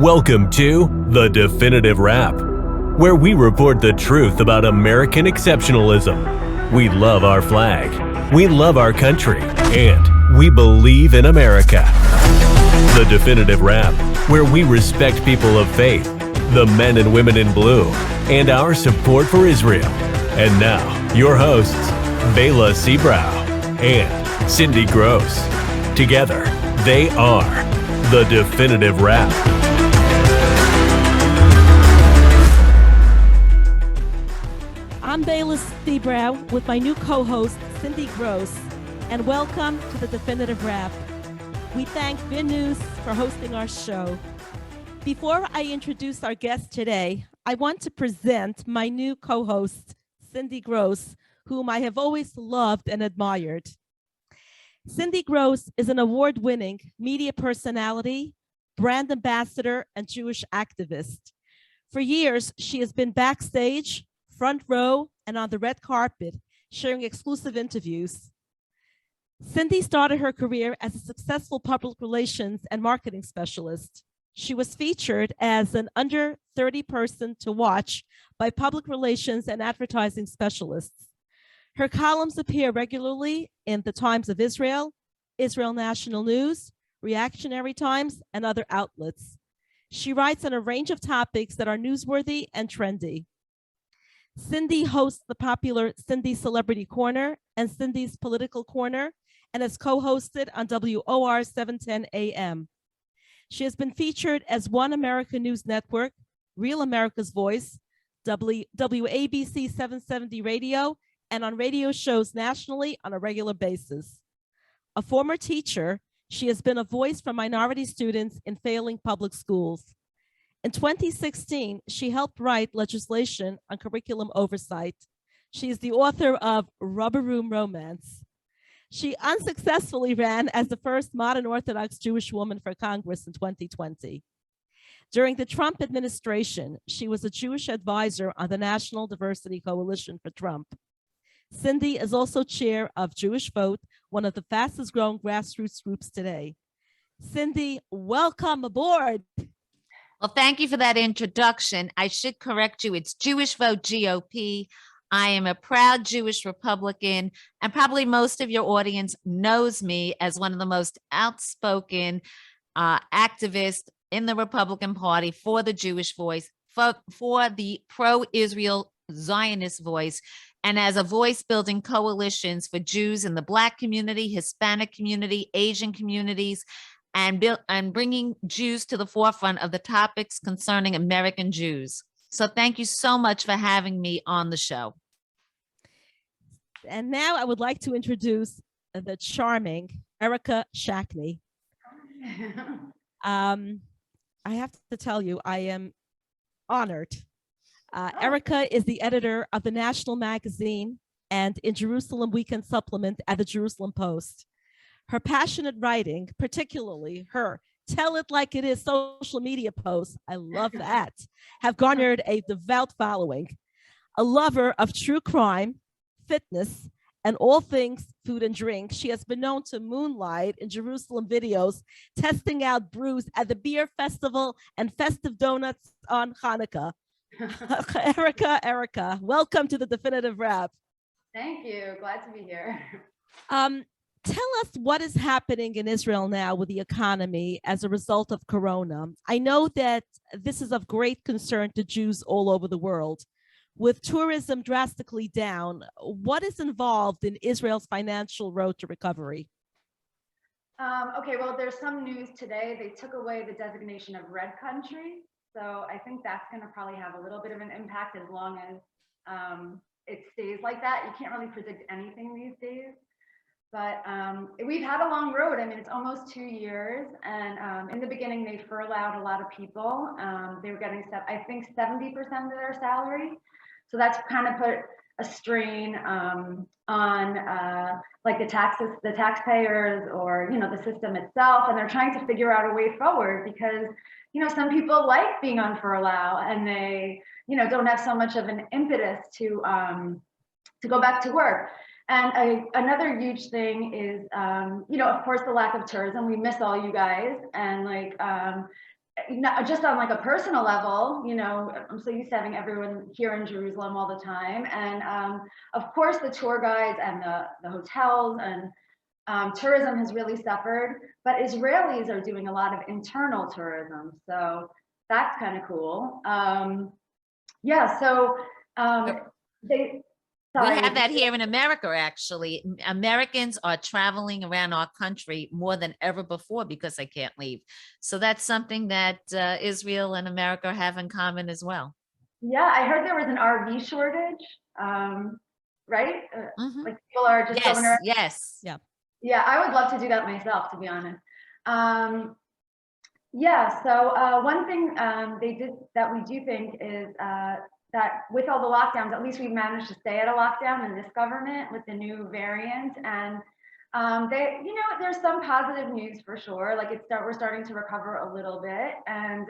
Welcome to The Definitive Wrap, where we report the truth about American exceptionalism. We love our flag, we love our country, and we believe in America. The Definitive Wrap, where we respect people of faith, the men and women in blue, and our support for Israel. And now, your hosts, Bela Seabrow and Cindy Gross. Together, they are The Definitive Wrap. I'm Bela Seabrow with my new co-host, Cindy Gross, and welcome to The Definitive Wrap. We thank VIN News for hosting our show. Before I introduce our guest today, I want to present my new co-host, Cindy Gross, whom I have always loved and admired. Cindy Gross is an award-winning media personality, brand ambassador, and Jewish activist. For years, she has been backstage, front row, and on the red carpet, sharing exclusive interviews. Cindy started her career as a successful public relations and marketing specialist. She was featured as an under 30 person to watch by public relations and advertising specialists. Her columns appear regularly in the Times of Israel, Israel National News, Reactionary Times, and other outlets. She writes on a range of topics that are newsworthy and trendy. Cindy hosts the popular Cindy Celebrity Corner and Cindy's Political Corner, and has co-hosted on WOR 710 AM. She has been featured as One America News Network, Real America's Voice, WABC 770 Radio, and on radio shows nationally on a regular basis. A former teacher, she has been a voice for minority students in failing public schools. In 2016, she helped write legislation on curriculum oversight. She is the author of Rubber Room Romance. She unsuccessfully ran as the first modern Orthodox Jewish woman for Congress in 2020. During the Trump administration, she was a Jewish advisor on the National Diversity Coalition for Trump. Cindy is also chair of Jewish Vote, one of the fastest growing grassroots groups today. Cindy, welcome aboard. Well, thank you for that introduction. I should correct you. It's Jewish Vote GOP. I am a proud Jewish Republican, and probably most of your audience knows me as one of the most outspoken activists in the Republican Party for the Jewish voice, for the pro-Israel Zionist voice, and as a voice building coalitions for Jews in the Black community, Hispanic community, Asian communities, and bringing Jews to the forefront of the topics concerning American Jews. So thank you so much for having me on the show. And now I would like to introduce the charming Erica Schachne. I have to tell you, I am honored. Erica is the editor of the National Magazine and in Jerusalem Weekend Supplement at the Jerusalem Post. Her passionate writing, particularly her Tell It Like It Is social media posts, I love that, have garnered a devout following. A lover of true crime, fitness, and all things food and drink, she has been known to moonlight in Jerusalem videos, testing out brews at the beer festival and festive donuts on Hanukkah. Erica, welcome to The Definitive Wrap. Thank you. Glad to be here. Tell us what is happening in Israel now with the economy as a result of Corona. I know that this is of great concern to Jews all over the world. With tourism drastically down, what is involved in Israel's financial road to recovery? Okay, well, there's some news today. They took away the designation of red country. So I think that's going to probably have a little bit of an impact as long as it stays like that. You can't really predict anything these days. But we've had a long road. I mean, it's almost 2 years. And in the beginning, they furloughed a lot of people. They were getting, I think, 70% of their salary. So that's kind of put a strain on like the taxpayers, or, you know, the system itself. And they're trying to figure out a way forward because, you know, some people like being on furlough and they, you know, don't have so much of an impetus to go back to work. And another huge thing is, you know, of course, the lack of tourism. We miss all you guys. And like, not just on like a personal level, you know, I'm so used to having everyone here in Jerusalem all the time. And of course, the tour guides and the hotels and tourism has really suffered, but Israelis are doing a lot of internal tourism. So that's kind of cool. Yeah, so they, We sorry. have that here in America, actually. Americans are traveling around our country more than ever before because they can't leave. So that's something that Israel and America have in common as well. Yeah, I heard there was an RV shortage, right? Mhm. Like people are just going around. Yes. Yeah. Yeah, I would love to do that myself, to be honest. Yeah, so one thing they did that we do think is that with all the lockdowns, at least we managed to stay at a lockdown in this government with the new variant. And they, you know, there's some positive news for sure. Like we're starting to recover a little bit. And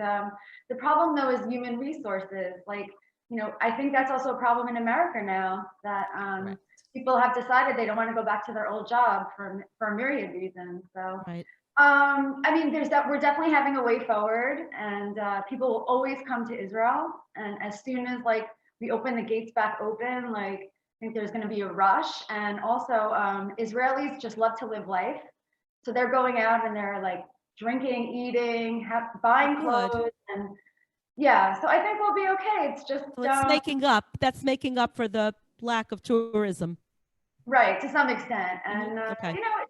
the problem though is human resources. Like, you know, I think that's also a problem in America now that Right. people have decided they don't want to go back to their old job for a myriad reasons. So Right. I mean, we're definitely having a way forward, and people will always come to Israel. And as soon as like we open the gates back open, like I think there's going to be a rush. And also, Israelis just love to live life, so they're going out and they're like drinking, eating, buying Good. clothes, and yeah. So I think we'll be okay. It's just So it's making up. That's making up for the lack of tourism. right to some extent, and Okay. you know.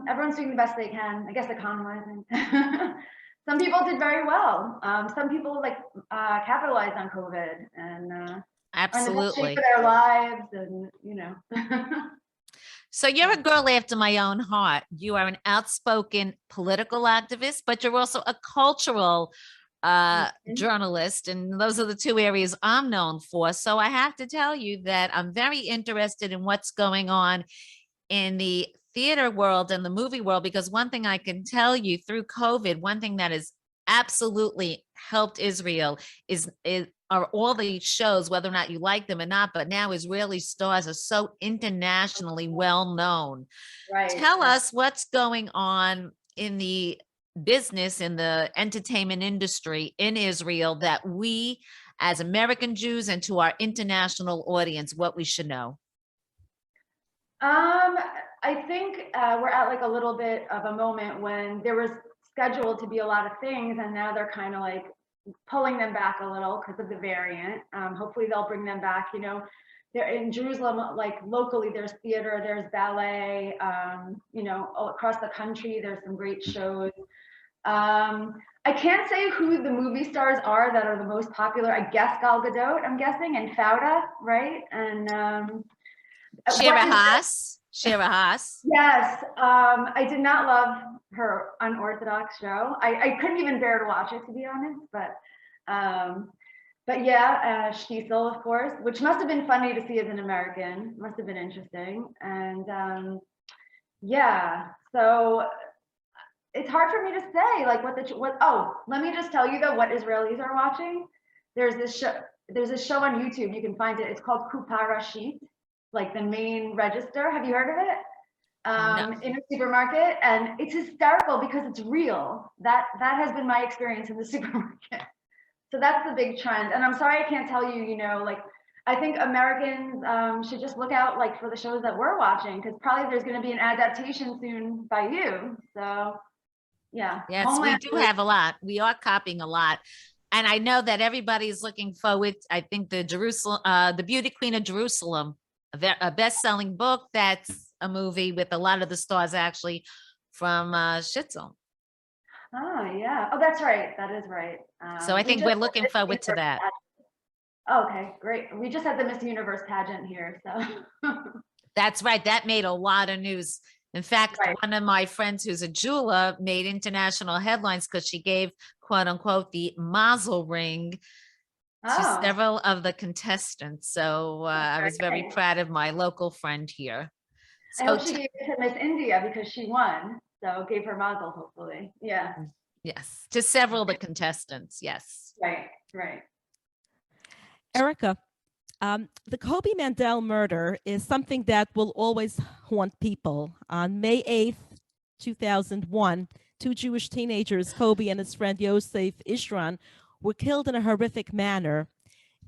Everyone's doing the best they can, I guess, economizing. Some people did very well. Some people like capitalized on COVID and are in the best shape Absolutely. of their lives, and you know. So you're a girl after my own heart. You are an outspoken political activist, but you're also a cultural journalist. And those are the two areas I'm known for. So I have to tell you that I'm very interested in what's going on in the theater world and the movie world, because one thing I can tell you through COVID, one thing that has absolutely helped Israel are all these shows, whether or not you like them or not, but now Israeli stars are so internationally well known. Right. Tell us what's going on in the business, in the entertainment industry in Israel, that we as American Jews and to our international audience, what we should know. I think we're at like a little bit of a moment when there was scheduled to be a lot of things, and now they're kind of like pulling them back a little because of the variant. Hopefully they'll bring them back. You know, they're in Jerusalem, like locally, there's theater, there's ballet. You know, all across the country, there's some great shows. I can't say who the movie stars are that are the most popular. I guess Gal Gadot, I'm guessing, and Fauda, right? And Shira Haas. Shira Haas. Yes, I did not love her unorthodox show. I couldn't even bear to watch it, to be honest. But yeah, Shtisel, of course, which must have been funny to see as an American. Must have been interesting. And yeah, so it's hard for me to say like what. Oh, let me just tell you though what Israelis are watching. There's this show on YouTube. You can find it. It's called Kupara Sheet, like the main register. Have you heard of it? No. In a supermarket, and it's hysterical because it's real. That has been my experience in the supermarket. So that's the big trend. And I'm sorry I can't tell you, you know, like I think Americans should just look out like for the shows that we're watching, because probably there's going to be an adaptation soon by you. So yeah. Yes, Homeland we do have a lot. We are copying a lot. And I know that everybody's looking forward. I think the Beauty Queen of Jerusalem, a best-selling book. That's a movie with a lot of the stars actually from Shitzel. Oh yeah. Oh, that's right. That is right. So I think we're looking forward to that. Okay, great. We just had the Miss Universe pageant here, so. That's right. That made a lot of news. In fact, Right. one of my friends who's a jeweler made international headlines because she gave, quote unquote, the mazel ring to Oh, several of the contestants. So I was very nice. proud of my local friend here. I So hope she gave it to Miss India because she won. So gave her mazel, hopefully. Yeah. yes, to several of the contestants. Yes. Right. Erica, the Koby Mandel murder is something that will always haunt people. On May 8th, 2001, two Jewish teenagers, Koby and his friend Yosef Ishran, were killed in a horrific manner.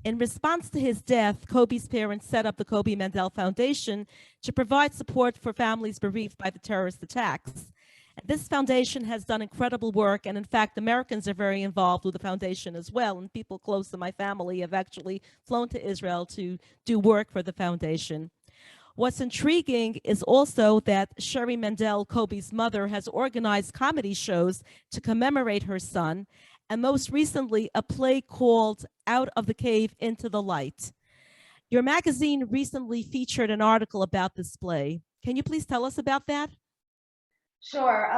In response to his death, Koby's parents set up the Koby Mandel Foundation to provide support for families bereaved by the terrorist attacks. And this foundation has done incredible work, and in fact, Americans are very involved with the foundation as well, and people close to my family have actually flown to Israel to do work for the foundation. What's intriguing is also that Sherry Mandel, Koby's mother, has organized comedy shows to commemorate her son, and most recently, a play called Out of the Cave into the Light. Your magazine recently featured an article about this play. Can you please tell us about that? Sure.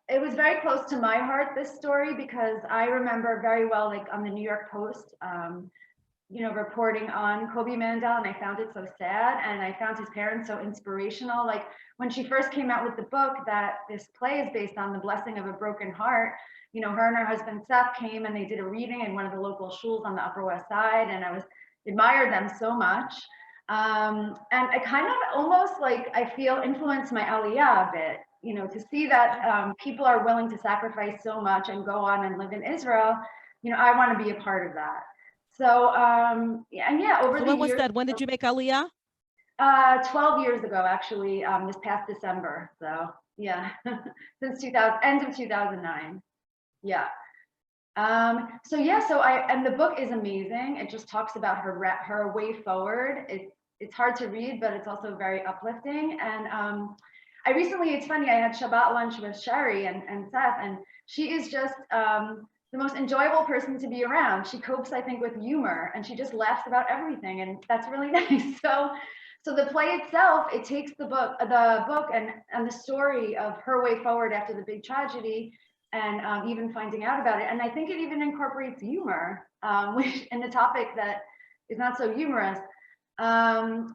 It was very close to my heart, this story, because I remember very well, like on the New York Post, reporting on Koby Mandel, and I found it so sad, and I found his parents so inspirational. Like when she first came out with the book that this play is based on the blessing of a broken heart, her and her husband Seth came and they did a reading in one of the local shuls on the Upper West Side, and I admired them so much. And I kind of almost like, I feel influenced my Aliyah a bit, to see that people are willing to sacrifice so much and go on and live in Israel. I want to be a part of that. So, over the when was years. that? When did you make Aliyah? 12 years ago, actually, this past December. So, yeah, since end of 2009. Yeah. And the book is amazing. It just talks about her way forward. It's hard to read, but it's also very uplifting. And it's funny, I had Shabbat lunch with Sherry and Seth, and she is just the most enjoyable person to be around. She copes, I think, with humor, and she just laughs about everything, and that's really nice. So the play itself, it takes the book and the story of her way forward after the big tragedy, and even finding out about it. And I think it even incorporates humor, which in a topic that is not so humorous. So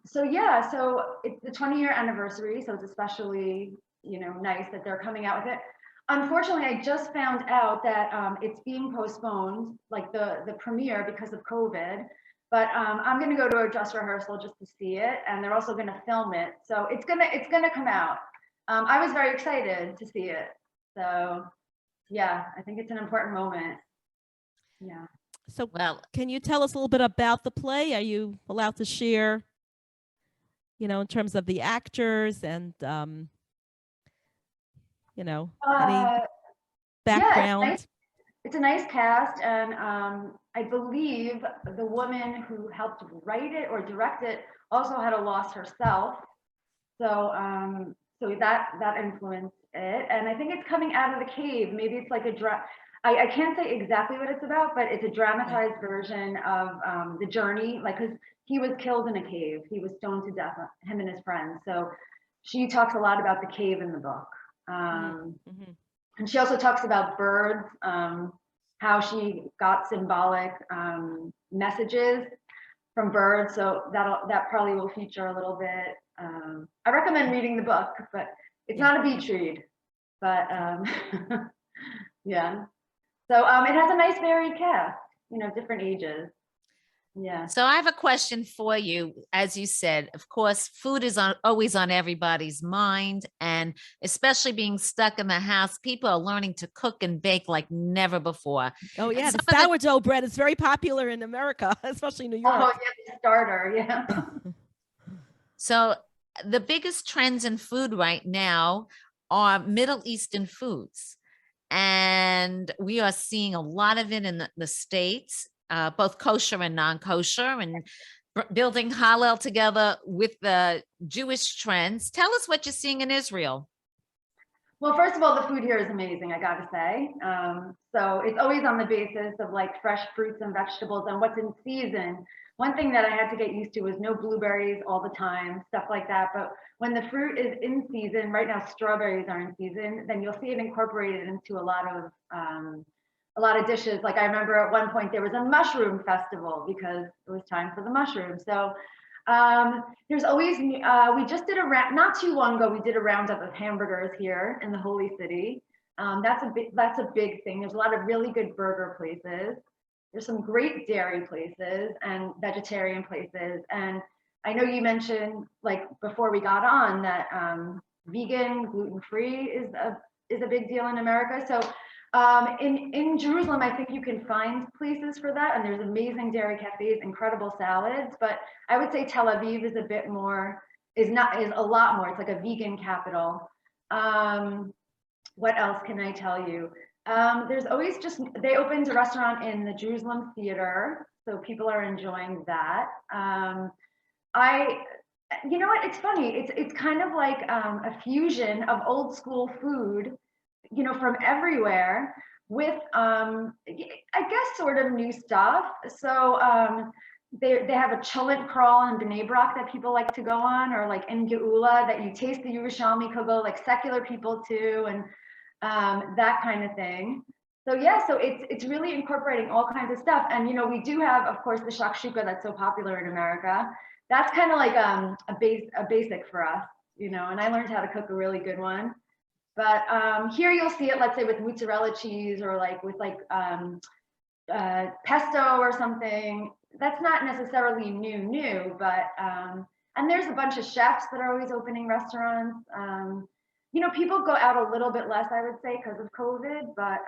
it's the 20-year anniversary, so it's especially, nice that they're coming out with it. Unfortunately, I just found out that it's being postponed, like the premiere, because of COVID. But I'm going to go to a dress rehearsal just to see it, and they're also going to film it, so it's gonna come out. I was very excited to see it, so yeah, I think it's an important moment. Yeah. So, can you tell us a little bit about the play? Are you allowed to share, in terms of the actors and any background? Yeah, it's a nice cast, and I believe the woman who helped write it or direct it also had a loss herself, so that influenced it. And I think it's coming out of the cave. Maybe it's like I can't say exactly what it's about, but it's a dramatized version of the journey, like, because he was killed in a cave. He was stoned to death, him and his friends. So she talks a lot about the cave in the book. And she also talks about birds, how she got symbolic messages from birds. So that probably will feature a little bit. I recommend reading the book, but it's not a beach read. But yeah. So it has a nice varied cast, different ages. Yeah. So I have a question for you. As you said, of course, food is always on everybody's mind, and especially being stuck in the house, people are learning to cook and bake like never before. Oh yeah, the sourdough bread is very popular in America, especially New York. Oh yeah, the starter, yeah. So the biggest trends in food right now are Middle Eastern foods, and we are seeing a lot of it in the States. Both kosher and non-kosher, and building halal together with the Jewish trends. Tell us what you're seeing in Israel. Well, first of all, the food here is amazing, I gotta say. So it's always on the basis of like fresh fruits and vegetables and what's in season. One thing that I had to get used to was no blueberries all the time, stuff like that. But when the fruit is in season, right now strawberries are in season, then you'll see it incorporated into a lot of dishes. Like I remember at one point there was a mushroom festival because it was time for the mushrooms. So there's always we just did not too long ago, we did a roundup of hamburgers here in the Holy City. That's a big thing. There's a lot of really good burger places. There's some great dairy places and vegetarian places. And I know you mentioned, like before we got on, that vegan, gluten-free is a big deal in America. So in Jerusalem, I think you can find places for that, and there's amazing dairy cafes, incredible salads. But I would say Tel Aviv is is a lot more. It's like a vegan capital. What else can I tell you? There's always they opened a restaurant in the Jerusalem Theater, so people are enjoying that. You know what? It's funny. It's kind of like a fusion of old school food, you know, from everywhere with, I guess, sort of new stuff. So they have a cholent crawl in Bnei Brak that people like to go on, or like in Geula that you taste the Yerushalmi kugel, like secular people too, and that kind of thing. So yeah, so it's really incorporating all kinds of stuff. And you know, we do have, of course, the shakshuka that's so popular in America. That's kind of like a basic for us, you know. And I learned how to cook a really good one. But here you'll see it, let's say, with mozzarella cheese, or like with like pesto or something. That's not necessarily new, but and there's a bunch of chefs that are always opening restaurants. You know, people go out a little bit less, I would say, because of COVID, but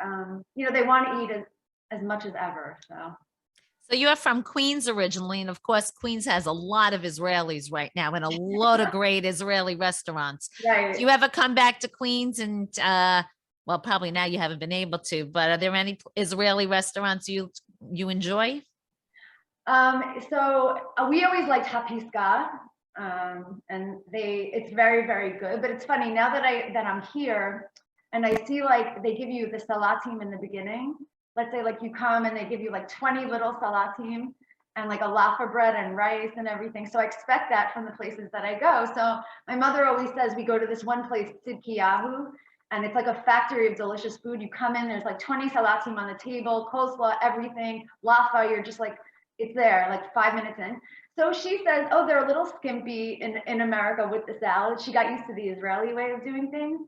you know, they want to eat as much as ever. So you're from Queens originally, and of course, Queens has a lot of Israelis right now, and a lot of great Israeli restaurants. Right. Do you ever come back to Queens? And well, probably now you haven't been able to, but are there any Israeli restaurants you enjoy? So we always liked Hapiska, and it's very, very good. But it's funny now that I'm here, and I see like they give you the salatim in the beginning. Let's say like you come and they give you like 20 little salatim and like a laffa bread and rice and everything. So I expect that from the places that I go. So my mother always says we go to this one place, Tzidkiyahu, and it's like a factory of delicious food. You come in, there's like 20 salatim on the table, coleslaw, everything, laffa, you're just like, it's there like 5 minutes in. So she says, oh, they're a little skimpy in America with the salad. She got used to the Israeli way of doing things.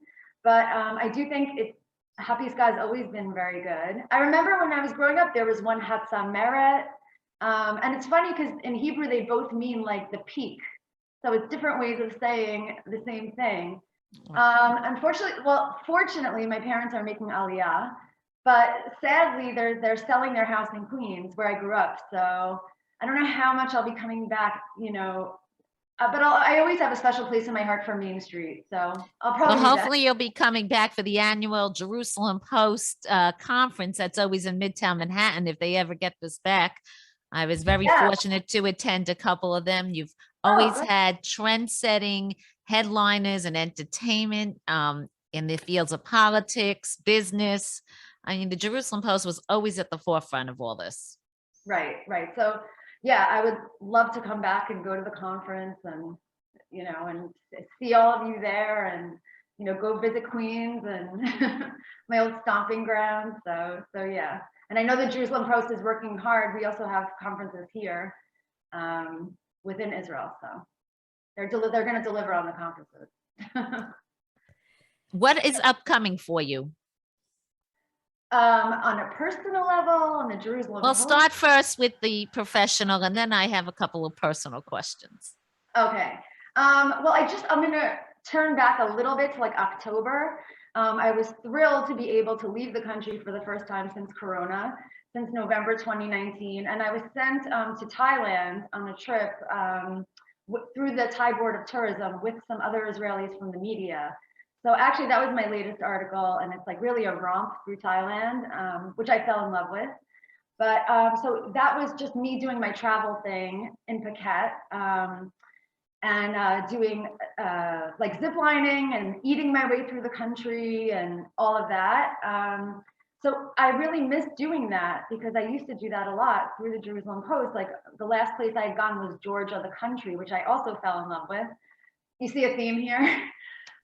But I do think Hapiska has always been very good. I remember when I was growing up, there was one Hatzameret. And it's funny because in Hebrew, they both mean like the peak. So it's different ways of saying the same thing. Fortunately, my parents are making Aliyah, but sadly, they're selling their house in Queens where I grew up. So I don't know how much I'll be coming back, you know, but I always have a special place in my heart for Main Street. So I'll probably Well, hopefully you'll be coming back for the annual Jerusalem Post conference that's always in Midtown Manhattan if they ever get this back. I was very fortunate to attend a couple of them. You've always had trend-setting headliners and entertainment in the fields of politics, business. I mean, the Jerusalem Post was always at the forefront of all this. Right. So yeah, I would love to come back and go to the conference and, you know, and see all of you there and, you know, go visit Queens and my old stomping ground. So yeah. And I know the Jerusalem Post is working hard. We also have conferences here within Israel. So they're going to deliver on the conferences. What is upcoming for you? On a personal level, on the Jerusalem We'll Post? start first with the professional, and then I have a couple of personal questions. Okay. Well, I'm going to turn back a little bit to like October. I was thrilled to be able to leave the country for the first time since Corona, since November 2019. And I was sent to Thailand on a trip through the Thai Board of Tourism with some other Israelis from the media. So actually that was my latest article, and it's like really a romp through Thailand, which I fell in love with. But so that was just me doing my travel thing in Phuket, and doing like zip lining and eating my way through the country and all of that. So I really missed doing that because I used to do that a lot through the Jerusalem Post. Like the last place I had gone was Georgia, the country, which I also fell in love with. You see a theme here?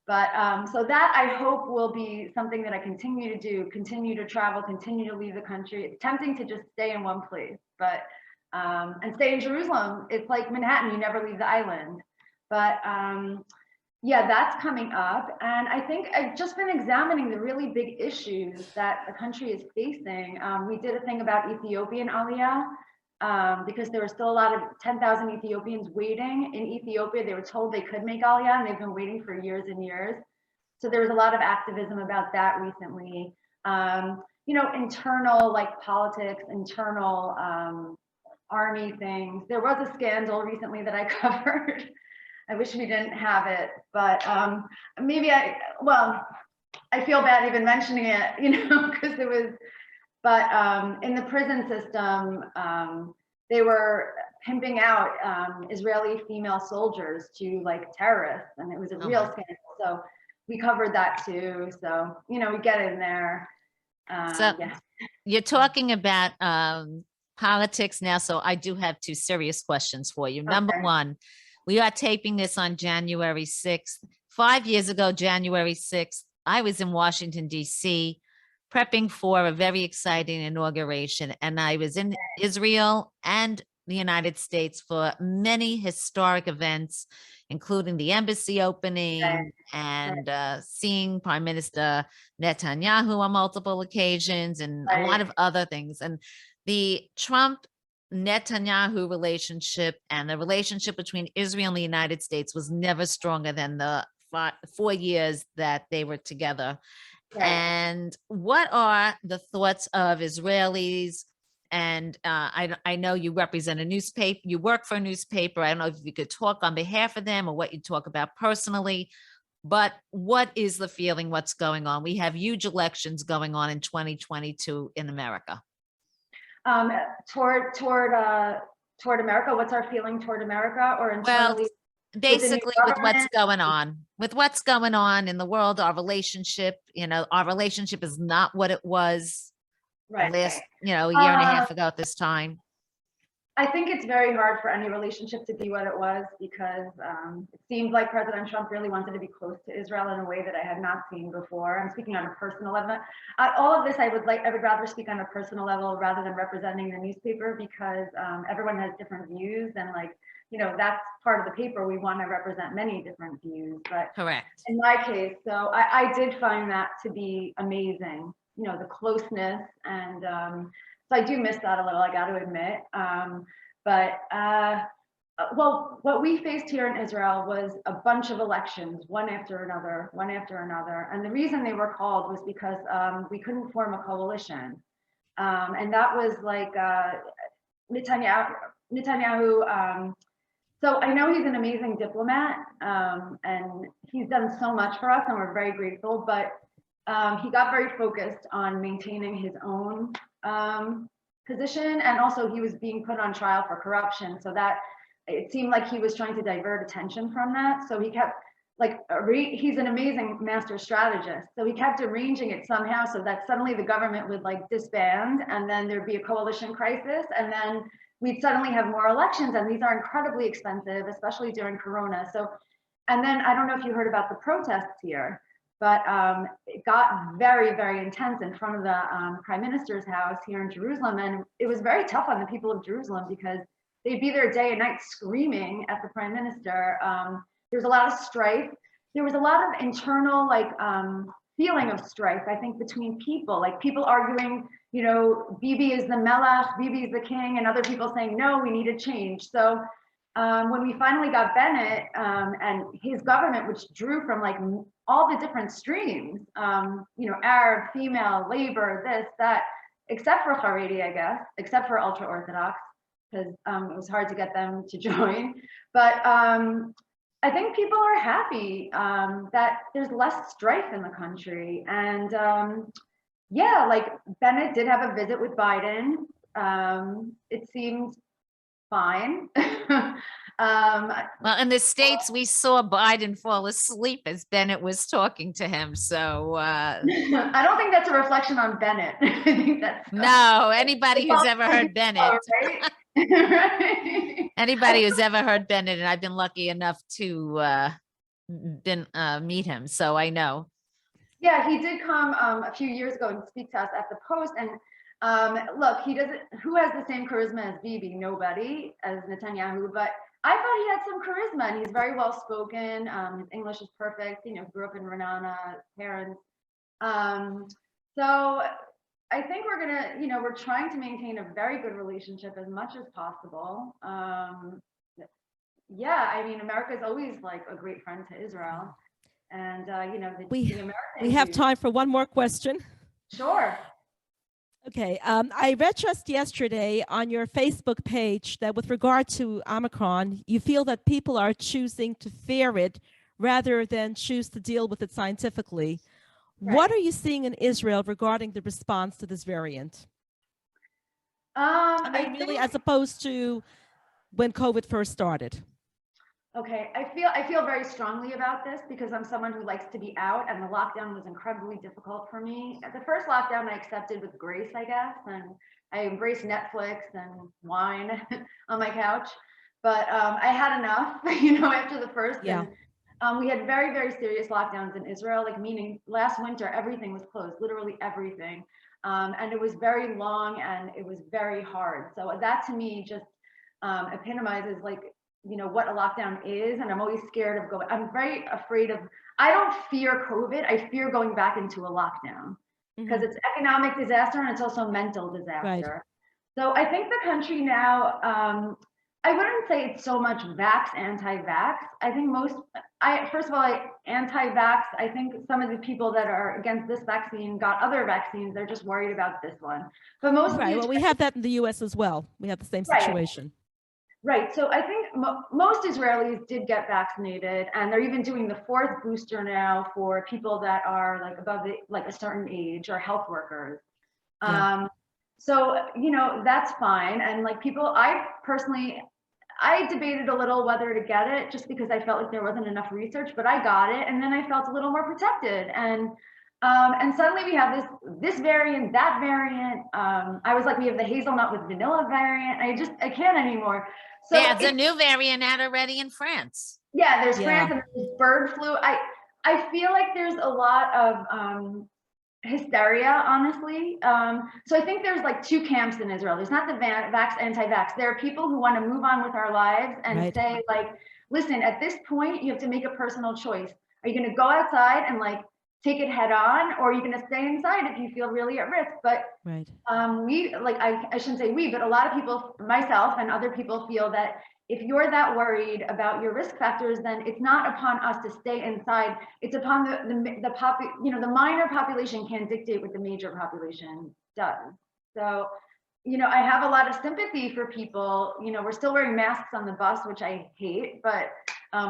But so that I hope will be something that I continue to do, continue to travel, continue to leave the country. It's tempting to just stay in one place, but and stay in Jerusalem. It's like Manhattan, you never leave the island. But yeah, that's coming up. And I think I've just been examining the really big issues that the country is facing. We did a thing about Ethiopian Aliyah, because there were still a lot of 10,000 Ethiopians waiting in Ethiopia. They were told they could make Aliyah, and they've been waiting for years and years. So there was a lot of activism about that recently. You know, internal like politics, internal army things. There was a scandal recently that I covered. I wish we didn't have it, but maybe well, I feel bad even mentioning it, you know, because it was, but in the prison system, they were pimping out Israeli female soldiers to like terrorists, and it was a real scandal. So we covered that too. So, you know, we get in there. So Yeah. you're talking about politics now, so I do have two serious questions for you. Number Okay. one, we are taping this on January 6th. 5 years ago, January 6th, I was in Washington, D.C., prepping for a very exciting inauguration, and I was in Israel and the United States for many historic events, including the embassy opening and seeing Prime Minister Netanyahu on multiple occasions and a lot of other things. And the Trump Netanyahu relationship and the relationship between Israel and the United States was never stronger than the 4 years that they were together. And what are the thoughts of Israelis? And I know you represent a newspaper, you work for a newspaper. I don't know if you could talk on behalf of them or what you talk about personally, but what is the feeling? What's going on? We have huge elections going on in 2022 in America. Toward America, what's our feeling toward America, or internally? Basically with what's going on in the world, our relationship, you know, our relationship is not what it was last, you know, a year and a half ago at this time. I think it's very hard for any relationship to be what it was, because it seems like President Trump really wanted to be close to Israel in a way that I had not seen before. I'm speaking on a personal level. All of this, I would rather speak on a personal level rather than representing the newspaper, because everyone has different views, and like, you know, that's part of the paper. We want to represent many different views, but correct. In my case, so I did find that to be amazing, you know, the closeness, and so I do miss that a little, I got to admit. Well, what we faced here in Israel was a bunch of elections, one after another. And the reason they were called was because we couldn't form a coalition. And that was like Netanyahu. So I know he's an amazing diplomat, and he's done so much for us, and we're very grateful, but he got very focused on maintaining his own position, and also he was being put on trial for corruption, so that it seemed like he was trying to divert attention from that. So he kept he's an amazing master strategist, so he kept arranging it somehow so that suddenly the government would like disband, and then there'd be a coalition crisis, and then we'd suddenly have more elections, and these are incredibly expensive, especially during Corona. So, and then I don't know if you heard about the protests here, but it got very, very intense in front of the Prime Minister's house here in Jerusalem. And it was very tough on the people of Jerusalem, because they'd be there day and night screaming at the Prime Minister. There was a lot of strife. There was a lot of internal feeling of strife, I think, between people, like people arguing, you know, Bibi is the Melech, Bibi is the king, and other people saying, no, we need a change. So when we finally got Bennett and his government, which drew from like all the different streams, you know, Arab, female, labor, this, that, except for Haredi, I guess, except for ultra Orthodox, because it was hard to get them to join. But I think people are happy that there's less strife in the country. And yeah, like Bennett did have a visit with Biden. It seemed fine. Well, in the States, we saw Biden fall asleep as Bennett was talking to him. So I don't think that's a reflection on Bennett. I think that's no, anybody who's ever heard Bennett, right? anybody who's ever heard Bennett, and I've been lucky enough to meet him, so I know. Yeah, he did come a few years ago and speak to us at the Post. And look, he doesn't. Who has the same charisma as Bibi? Nobody, as Netanyahu. But I thought he had some charisma, and he's very well spoken. His English is perfect. You know, grew up in Renana, parents. So I think we're gonna, you know, we're trying to maintain a very good relationship as much as possible. Yeah, I mean, America is always like a great friend to Israel. And, the We American have Jews. time for one more question. Sure. Okay, I read just yesterday on your Facebook page that with regard to Omicron, you feel that people are choosing to fear it rather than choose to deal with it scientifically. What Right. are you seeing in Israel regarding the response to this variant? I Really, think, as opposed to when COVID first started. okay, I feel very strongly about this because I'm someone who likes to be out, and the lockdown was incredibly difficult for me. At the first lockdown, I accepted with grace, I guess, and I embraced Netflix and wine on my couch. But I had enough, after the first. Yeah. And we had very, very serious lockdowns in Israel, like meaning last winter, everything was closed, literally everything. And it was very long and it was very hard. So that to me just epitomizes like, what a lockdown is. And I'm always scared of going, I'm very afraid of, I don't fear COVID. I fear going back into a lockdown because it's economic disaster and it's also mental Right. disaster. So I think the country now, I wouldn't say it's so much vax, anti-vax. I think first of all, anti-vax, I think some of the people that are against this vaccine got other vaccines. They're just worried about this one. But most of Right. the Well, we have that in the U.S. as well. We have the same Right. situation. Right. So I think most Israelis did get vaccinated, and they're even doing the fourth booster now for people that are like above a certain age or health workers. Yeah. So, that's fine. And like I debated a little whether to get it just because I felt like there wasn't enough research, but I got it. And then I felt a little more protected. And suddenly we have this variant, that variant. I was like, we have the hazelnut with vanilla variant. I can't anymore. So There's a new variant out already in France. yeah, there's Yeah. France and there's bird flu. I feel like there's a lot of hysteria, honestly. So I think there's like two camps in Israel. There's not the vax, anti-vax. There are people who want to move on with our lives and Right. say like, listen, at this point, you have to make a personal choice. Are you going to go outside and like take it head on, or are you going to stay inside if you feel really at risk? But Right. I shouldn't say we, but a lot of people, myself and other people, feel that if you're that worried about your risk factors, then it's not upon us to stay inside. It's upon the minor population can dictate what the major population does. So, I have a lot of sympathy for people. We're still wearing masks on the bus, which I hate, but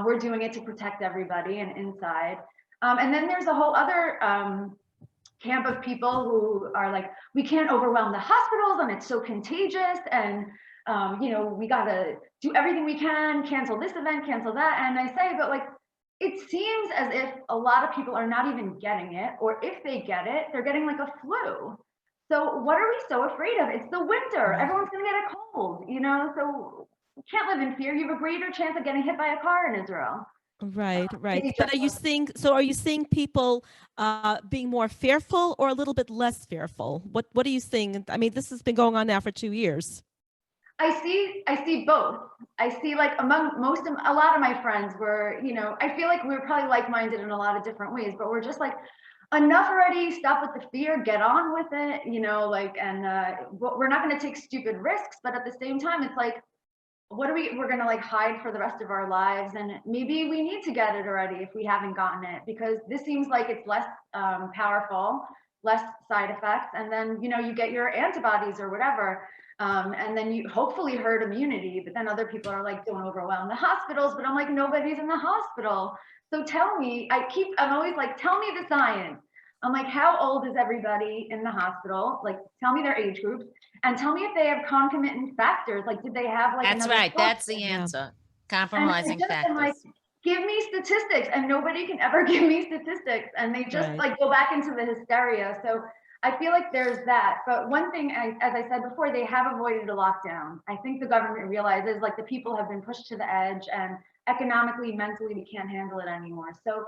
we're doing it to protect everybody and inside. And then there's a whole other camp of people who are like, we can't overwhelm the hospitals and it's so contagious, and we gotta do everything we can, cancel this event, cancel that. And I say, but like, it seems as if a lot of people are not even getting it, or if they get it, they're getting like a flu. So what are we so afraid of? It's the winter. Everyone's gonna get a cold, so you can't live in fear. You have a greater chance of getting hit by a car in Israel. Right. But are you seeing people being more fearful or a little bit less fearful? What are you seeing? I mean, this has been going on now for 2 years. I see both. I see like a lot of my friends were, I feel like we're probably like-minded in a lot of different ways, but we're just like, enough already, stop with the fear, get on with it, we're not going to take stupid risks, but at the same time, it's like, we're going to like hide for the rest of our lives, and maybe we need to get it already if we haven't gotten it, because this seems like it's less powerful, less side effects, and then you get your antibodies or whatever, and then you hopefully herd immunity. But then other people are like, don't overwhelm the hospitals, but I'm like, nobody's in the hospital, so tell me. I'm always like, tell me the science. I'm like, how old is everybody in the hospital? Like, tell me their age groups, and tell me if they have concomitant factors. Like, did they have like That's right. That's the Yeah. answer. Compromising and I'm like, factors. give me statistics, and nobody can ever give me statistics, and they just Right. like go back into the hysteria. So I feel like there's that. But one thing, as I said before, they have avoided a lockdown. I think the government realizes like the people have been pushed to the edge, and economically, mentally, we can't handle it anymore. So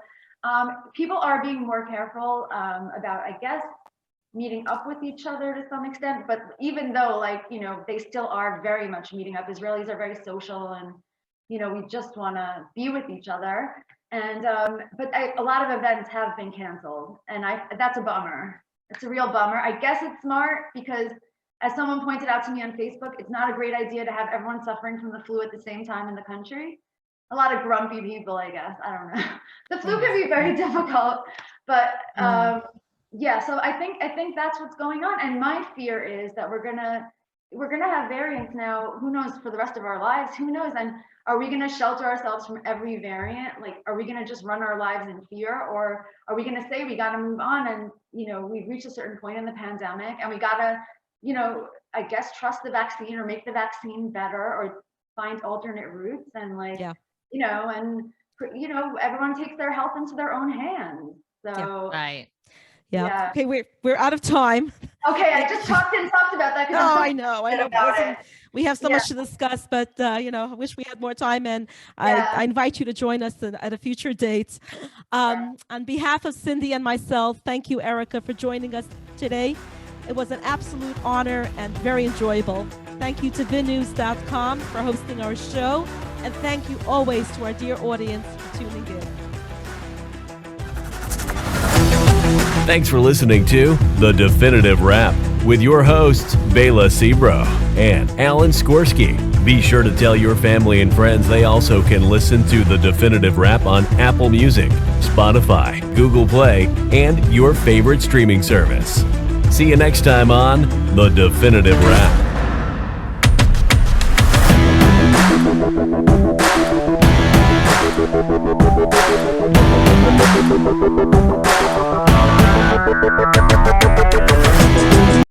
people are being more careful about, I guess, meeting up with each other to some extent. But even though they still are very much meeting up. Israelis are very social, and we just want to be with each other. And but a lot of events have been canceled, and that's a bummer. It's a real bummer. I guess it's smart because, as someone pointed out to me on Facebook, it's not a great idea to have everyone suffering from the flu at the same time in the country. a lot of grumpy people, I guess. I don't know. The flu can be very difficult, but yeah. So I think that's what's going on. And my fear is that we're gonna have variants now. Who knows for the rest of our lives? Who knows? And are we gonna shelter ourselves from every variant? Like, are we gonna just run our lives in fear, or are we gonna say we gotta move on? And we've reached a certain point in the pandemic, and we gotta, I guess, trust the vaccine or make the vaccine better or find alternate routes and everyone takes their health into their own hands. So Right. Yeah. Okay, we're out of time. Okay, I just talked about that. No, I know. Listen, we have so much to discuss, but I wish we had more time, and I invite you to join us at a future date. On behalf of Cindy and myself, thank you, Erica, for joining us today. It was an absolute honor and very enjoyable. Thank you to VinNews.com for hosting our show, and thank you always to our dear audience for tuning in. Thanks for listening to The Definitive Wrap with your hosts, Bela Sebro and Alan Skorsky. Be sure to tell your family and friends they also can listen to The Definitive Wrap on Apple Music, Spotify, Google Play, and your favorite streaming service. See you next time on The Definitive Wrap.